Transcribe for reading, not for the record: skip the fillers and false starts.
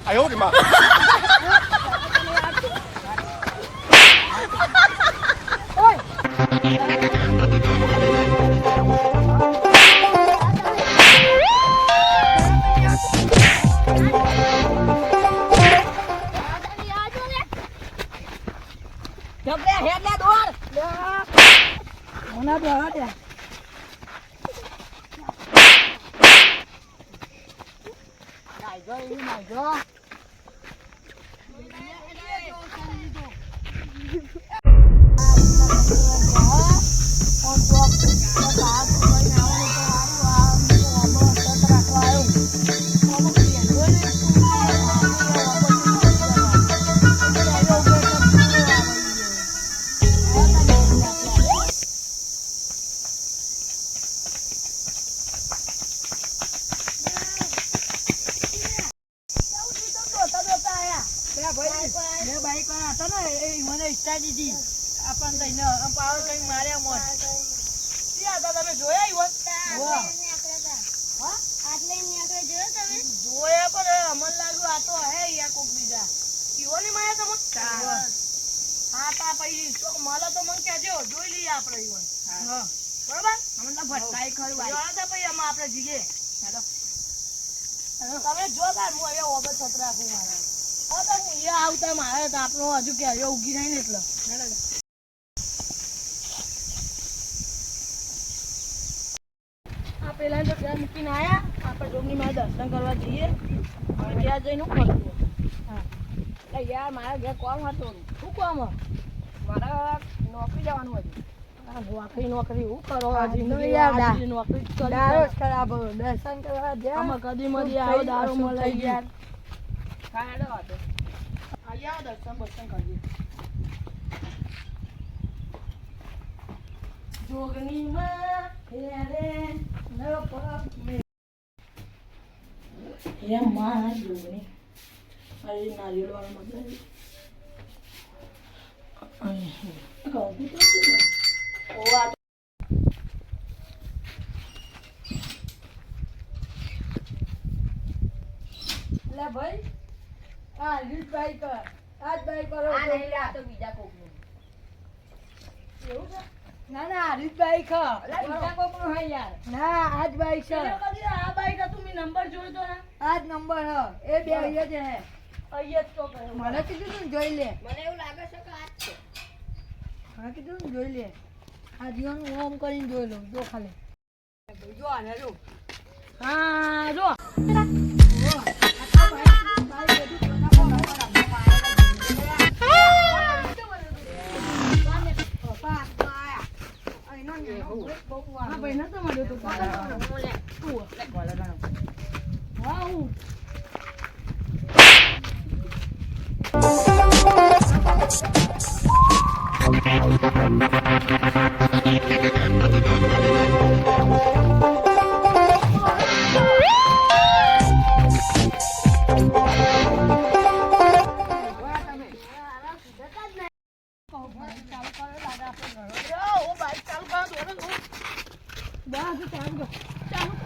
哎呦我的妈！પેલા તો ત્યાં મૂકીને આયા આપણે ડોમની માં દર્શન કરવા જઈએ અને ત્યાં જઈને કરવું હા યાર મારા ઘેર કોમ હતું શું કોમ મારા નોકરી જવાનું હતું નોકરી શું કરો નોકરી ખરાબ દર્શન કરવા જાય કદી મધી આવો દારૂ મળે યાર ખાડો હતો આયા દર્શન બર્શન કરીએ જોગની માં રે નરો પરમ મે એ માં જોગની અરે નારિયેળ વાળો મત અરે કહું તો ઓ આ લે ભાઈ આ લીડ બાઈક આજ બાઈક કરો આ નહીં આ તો બીજા કોકનું એવું છે ના ના હરીશ બાઈક બીજા કોકનું હે યાર ના આજ બાઈક છે આ બાઈક હતું મે નંબર જોયો તો ને આજ નંબર હ એ બે અહીંયા જ હે અહીંયા જ તો કહ્યું મને કીધું તું જોઈ લે મને એવું લાગે છે કે આજ છે હા કીધું તું જોઈ લે આ જીવન ઓમ કરીને જોઈ લો જો ખાલી જો આને જો હા જો ભાઈ નતો મળ્યો તો ચાલુ